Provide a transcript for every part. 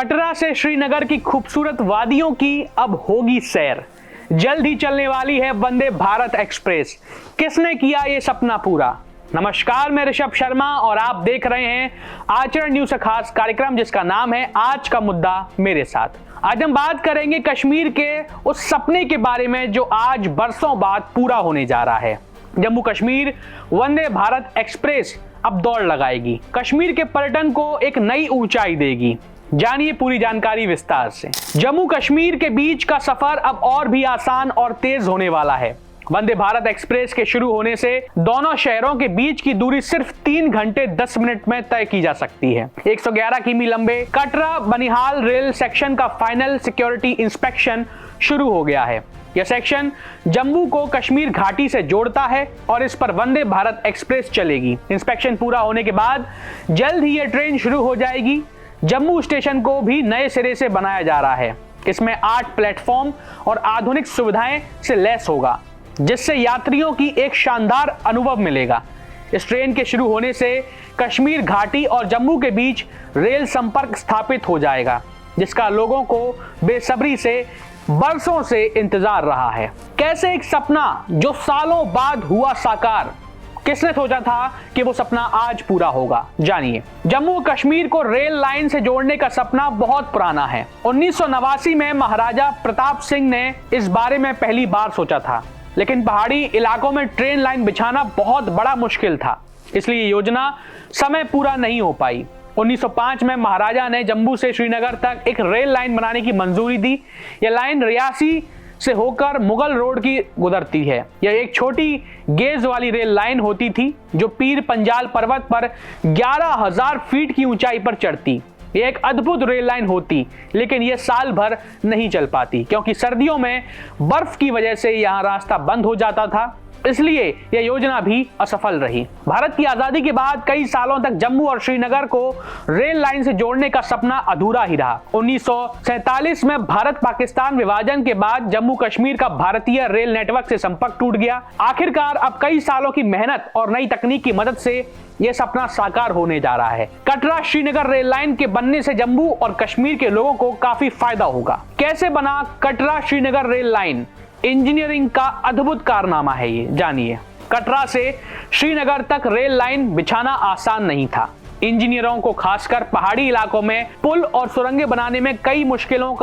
कटरा से श्रीनगर की खूबसूरत वादियों की अब होगी सैर। जल्द ही चलने वाली है वंदे भारत एक्सप्रेस। किसने किया ये सपना पूरा? नमस्कार, मैं ऋषभ शर्मा और आप देख रहे हैं आचरण न्यूज का खास कार्यक्रम जिसका नाम है आज का मुद्दा मेरे साथ। आज हम बात करेंगे कश्मीर के उस सपने के बारे में जो आज बरसों बाद पूरा होने जा रहा है। जम्मू कश्मीर वंदे भारत एक्सप्रेस अब दौड़ लगाएगी, कश्मीर के पर्यटन को एक नई ऊंचाई देगी। जानिए पूरी जानकारी विस्तार से। जम्मू कश्मीर के बीच का सफर अब और भी आसान और तेज होने वाला है। वंदे भारत एक्सप्रेस के शुरू होने से दोनों शहरों के बीच की दूरी सिर्फ 3 घंटे 10 मिनट में तय की जा सकती है। 111 किमी लंबे कटरा बनिहाल रेल सेक्शन का फाइनल सिक्योरिटी इंस्पेक्शन शुरू हो गया है। यह सेक्शन जम्मू को कश्मीर घाटी से जोड़ता है और इस पर वंदे भारत एक्सप्रेस चलेगी। इंस्पेक्शन पूरा होने के बाद जल्द ही यह ट्रेन शुरू हो जाएगी। जम्मू स्टेशन को भी नए सिरे से बनाया जा रहा है। इसमें 8 प्लेटफॉर्म और आधुनिक सुविधाएं से लैस होगा, जिससे यात्रियों की एक शानदार अनुभव मिलेगा। इस ट्रेन के शुरू होने से कश्मीर घाटी और जम्मू के बीच रेल संपर्क स्थापित हो जाएगा, जिसका लोगों को बेसब्री से बरसों से इंतजार रहा है। कैसे एक सपना जो सालों बाद हुआ साकार, किसने सोचा था कि वो सपना आज पूरा होगा? जानिए। जम्मू कश्मीर को रेल लाइन से जोड़ने का सपना बहुत पुराना है। 1989 में महाराजा प्रताप सिंह ने इस बारे में पहली बार सोचा था, लेकिन पहाड़ी इलाकों में ट्रेन लाइन बिछाना बहुत बड़ा मुश्किल था, इसलिए योजना समय पूरा नहीं हो पाई। 1905 में महाराजा ने जम्मू से श्रीनगर तक एक रेल लाइन बनाने की मंजूरी दी। यह लाइन रियासी से होकर मुगल रोड की गुजरती है। यह एक छोटी गेज वाली रेल लाइन होती थी जो पीर पंजाल पर्वत पर 11,000 फीट की ऊंचाई पर चढ़ती। यह एक अद्भुत रेल लाइन होती, लेकिन यह साल भर नहीं चल पाती क्योंकि सर्दियों में बर्फ की वजह से यहां रास्ता बंद हो जाता था, इसलिए यह योजना भी असफल रही। भारत की आजादी के बाद कई सालों तक जम्मू और श्रीनगर को रेल लाइन से जोड़ने का सपना अधूरा ही रहा। 1947 में भारत पाकिस्तान विभाजन के बाद जम्मू कश्मीर का भारतीय रेल नेटवर्क से संपर्क टूट गया। आखिरकार अब कई सालों की मेहनत और नई तकनीक की मदद से यह सपना साकार होने जा रहा है। कटरा श्रीनगर रेल लाइन के बनने से जम्मू और कश्मीर के लोगों को काफी फायदा होगा। कैसे बना Katra Srinagar rail line? Engineering का अद्भुत कारनामा है ये, जानिए। कटरा से श्रीनगर तक रेल लाइन बिछाना आसान नहीं था। इंजीनियरों को खासकर पहाड़ी इलाकों में पुल और सुरंगें बनाने में कई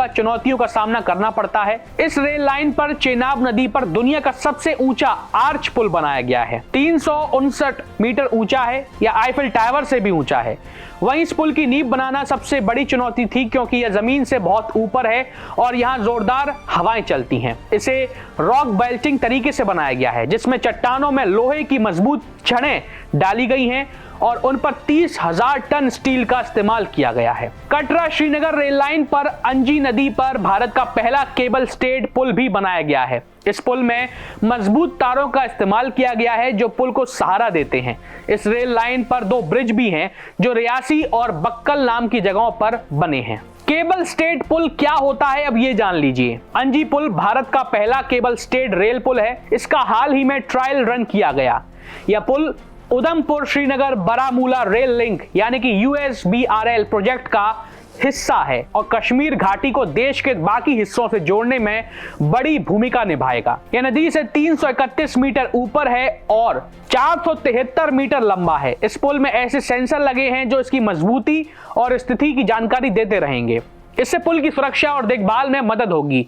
चुनौतियों का सामना करना पड़ता है। इस रेल लाइन पर चेनाब नदी पर दुनिया का सबसे ऊंचा आर्च पुल बनाया गया है। 359 मीटर ऊंचा है, या आईफिल टावर से भी ऊंचा है। वहीं इस पुल की नींव बनाना सबसे बड़ी चुनौती थी क्योंकि यह जमीन से बहुत ऊपर है और यहाँ जोरदार हवाएं चलती हैं। इसे रॉक बेल्टिंग तरीके से बनाया गया है, जिसमें चट्टानों में लोहे की मजबूत छड़ें डाली गई हैं और उन पर 30,000 टन स्टील का इस्तेमाल किया गया है। कटरा श्रीनगर रेल लाइन पर अंजी नदी पर भारत का पहला केबल स्टेड पुल भी बनाया गया है। इस पुल में मजबूत तारों का इस्तेमाल किया गया है जो पुल को सहारा देते हैं। इस रेल लाइन पर 2 ब्रिज भी हैं जो रियासी और बक्कल नाम की जगहों पर बने हैं। केबल स्टेड पुल क्या होता है, अब ये जान लीजिए। अंजी पुल भारत का पहला केबल स्टेड रेल पुल है। इसका हाल ही में ट्रायल रन किया गया। यह पुल उधमपुर श्रीनगर बारामूला रेल लिंक यानी कि USBRL प्रोजेक्ट का हिस्सा है और कश्मीर घाटी को देश के बाकी हिस्सों से जोड़ने में बड़ी भूमिका निभाएगा। यह नदी से 331 मीटर ऊपर है और 473 मीटर लंबा है। इस पुल में ऐसे सेंसर लगे हैं जो इसकी मजबूती और स्थिति की जानकारी देते रहेंगे। इससे पुल की सुरक्षा और देखभाल में मदद होगी।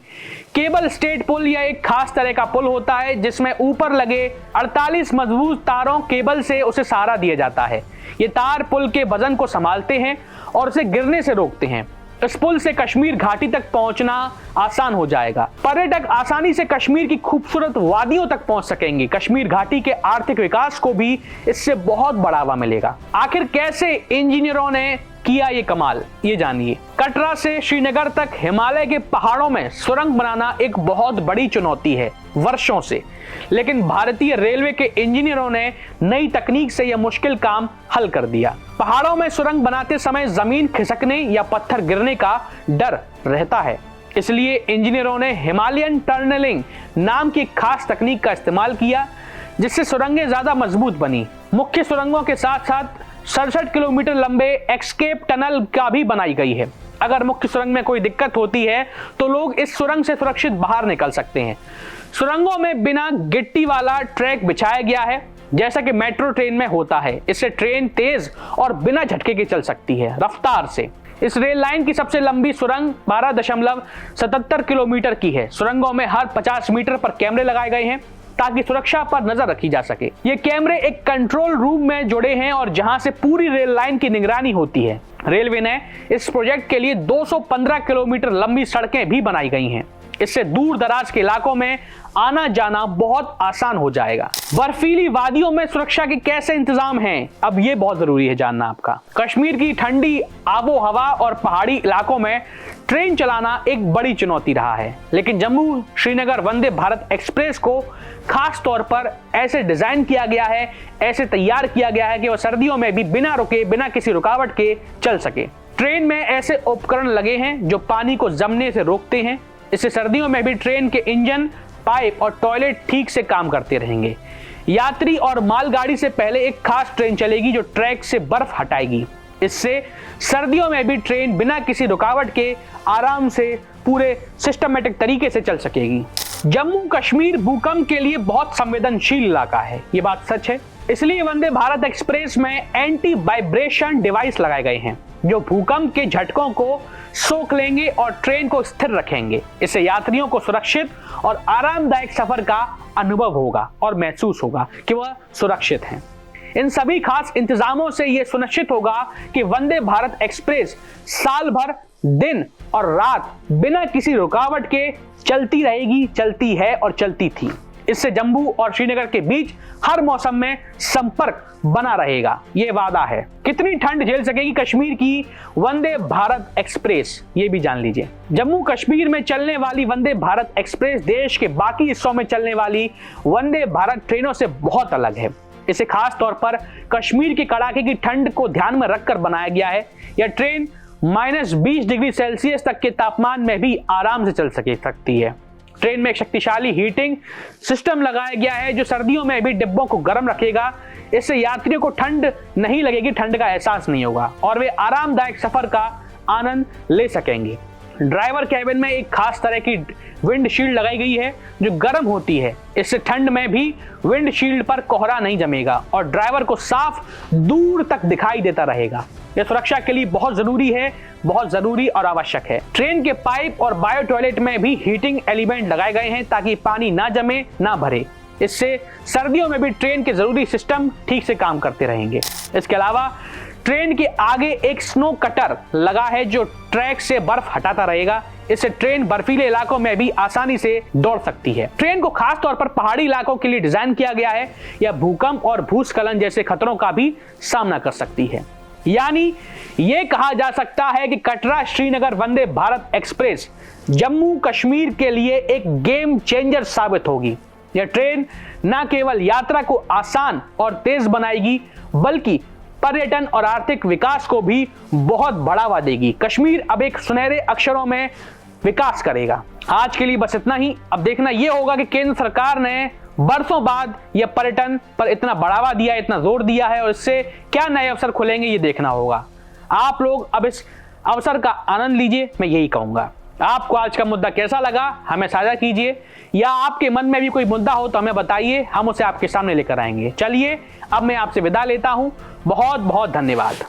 केबल स्टेड पुल यह एक खास तरह का पुल होता है जिसमें ऊपर लगे 48 मजबूत तारों केबल से उसे सहारा दिया जाता है। ये तार पुल के वजन को संभालते हैं और उसे गिरने से रोकते हैं। इस पुल से कश्मीर घाटी तक पहुंचना आसान हो जाएगा। पर्यटक आसानी से कश्मीर की खूबसूरत वादियों तक पहुंच सकेंगे। कश्मीर घाटी के आर्थिक विकास को भी इससे बहुत बढ़ावा मिलेगा। आखिर कैसे इंजीनियरों ने किया ये कमाल, ये जानिए। कटरा से श्रीनगर तक हिमालय के पहाड़ों में सुरंग बनाना एक बहुत बड़ी चुनौती है वर्षों से, लेकिन भारतीय रेलवे के इंजीनियरों ने नई तकनीक से यह मुश्किल काम हल कर दिया। पहाड़ों में सुरंग बनाते समय जमीन खिसकने या पत्थर गिरने का डर रहता है, इसलिए इंजीनियरों ने हिमालयन टनलिंग नाम की खास तकनीक का इस्तेमाल किया, जिससे सुरंगें ज्यादा मजबूत बनी। मुख्य सुरंगों के साथ साथ 67 किलोमीटर लंबे एस्केप टनल का भी बनाई गई है। अगर मुख्य सुरंग में कोई दिक्कत होती है तो लोग इस सुरंग से सुरक्षित बाहर निकल सकते हैं। सुरंगों में बिना गिट्टी वाला ट्रैक बिछाया गया है, जैसा कि मेट्रो ट्रेन में होता है। इससे ट्रेन तेज और बिना झटके के चल सकती है रफ्तार से। इस रेल लाइन की सबसे लंबी सुरंग 12.77 किलोमीटर की है। सुरंगों में हर 50 मीटर पर कैमरे लगाए गए हैं ताकि सुरक्षा पर नजर रखी जा सके। ये कैमरे एक कंट्रोल रूम में जुड़े हैं और जहां से पूरी रेल लाइन की निगरानी होती है। रेलवे ने इस प्रोजेक्ट के लिए 215 किलोमीटर लंबी सड़कें भी बनाई गई हैं। इससे दूर दराज के इलाकों में आना जाना बहुत आसान हो जाएगा। बर्फीली वादियों में सुरक्षा के कैसे इंतजाम हैं, अब ये बहुत जरूरी है जानना आपका। कश्मीर की ठंडी आबो हवा और पहाड़ी इलाकों में ट्रेन चलाना एक बड़ी चुनौती रहा है, लेकिन जम्मू श्रीनगर वंदे भारत एक्सप्रेस को खास तौर पर ऐसे डिजाइन किया गया है, ऐसे तैयार किया गया है कि वह सर्दियों में भी बिना रुके, बिना किसी रुकावट के चल सके। ट्रेन में ऐसे उपकरण लगे हैं जो पानी को जमने से रोकते हैं। इससे सर्दियों में भी ट्रेन के इंजन, पाइप और टॉयलेट ठीक से काम करते रहेंगे। यात्री और मालगाड़ी से पहले एक खास ट्रेन चलेगी जो ट्रैक से बर्फ हटाएगी। इससे सर्दियों में भी ट्रेन बिना किसी रुकावट के आराम से पूरे सिस्टमेटिक तरीके से चल सकेगी। जम्मू कश्मीर भूकंप के लिए बहुत संवेदनशील इलाका है, ये बात सच है। इसलिए वंदे भारत एक्सप्रेस में एंटी वाइब्रेशन डिवाइस लगाए गए हैं जो भूकंप के झटकों को सोख लेंगे और ट्रेन को स्थिर रखेंगे। इससे यात्रियों को सुरक्षित और आरामदायक सफर का अनुभव होगा और महसूस होगा कि वह सुरक्षित हैं। इन सभी खास इंतजामों से यह सुनिश्चित होगा कि वंदे भारत एक्सप्रेस साल भर दिन और रात बिना किसी रुकावट के चलती रहेगी, चलती है और चलती थी। इससे जम्मू और श्रीनगर के बीच हर मौसम में संपर्क बना रहेगा, ये वादा है। कितनी ठंड झेल सकेगी कश्मीर की वंदे भारत एक्सप्रेस, ये भी जान लीजिए। जम्मू कश्मीर में चलने वाली वंदे भारत एक्सप्रेस देश के बाकी हिस्सों में चलने वाली वंदे भारत ट्रेनों से बहुत अलग है। इसे खास तौर पर कश्मीर की कड़ाके की ठंड को ध्यान में रखकर बनाया गया है। यह ट्रेन -20 डिग्री सेल्सियस तक के तापमान में भी आराम से चल सकती है। ट्रेन में एक शक्तिशाली हीटिंग सिस्टम लगाया गया है जो सर्दियों में भी डिब्बों को गर्म रखेगा। इससे यात्रियों को ठंड नहीं लगेगी, ठंड का एहसास नहीं होगा और वे आरामदायक सफर का आनंद ले सकेंगे। ड्राइवर कैबिन में एक खास तरह की विंडशील्ड लगाई गई है जो गर्म होती है। इससे ठंड में भी विंडशील्ड पर कोहरा नहीं जमेगा और ड्राइवर को साफ दूर तक दिखाई देता रहेगा। यह सुरक्षा के लिए बहुत जरूरी है, बहुत जरूरी और आवश्यक है। ट्रेन के पाइप और बायो टॉयलेट में भी हीटिंग एलिमेंट लगाए गए हैं ताकि पानी ना जमे, ना भरे। इससे सर्दियों में भी ट्रेन के जरूरी सिस्टम ठीक से काम करते रहेंगे। इसके अलावा ट्रेन के आगे एक स्नो कटर लगा है जो ट्रैक से बर्फ हटाता रहेगा। इससे ट्रेन बर्फीले इलाकों में भी आसानी से दौड़ सकती है। ट्रेन को खास तौर पर पहाड़ी इलाकों के लिए डिजाइन किया गया है। यह भूकंप और भूस्खलन जैसे खतरों का भी सामना कर सकती है। यानी यह कहा जा सकता है कि कटरा श्रीनगर वंदे भारत एक्सप्रेस जम्मू कश्मीर के लिए एक गेम चेंजर साबित होगी। यह ट्रेन न केवल यात्रा को आसान और तेज बनाएगी बल्कि पर्यटन और आर्थिक विकास को भी बहुत बढ़ावा देगी। कश्मीर अब एक सुनहरे अक्षरों में विकास करेगा। आज के लिए बस इतना ही। अब देखना यह होगा कि केंद्र सरकार ने बरसों बाद यह पर्यटन पर इतना बढ़ावा दिया, इतना जोर दिया है और इससे क्या नए अवसर खुलेंगे ये देखना होगा। आप लोग अब इस अवसर का आनंद लीजिए, मैं यही कहूंगा। आपको आज का मुद्दा कैसा लगा हमें साझा कीजिए, या आपके मन में भी कोई मुद्दा हो तो हमें बताइए, हम उसे आपके सामने लेकर आएंगे। चलिए अब मैं आपसे विदा लेता हूं। बहुत बहुत धन्यवाद।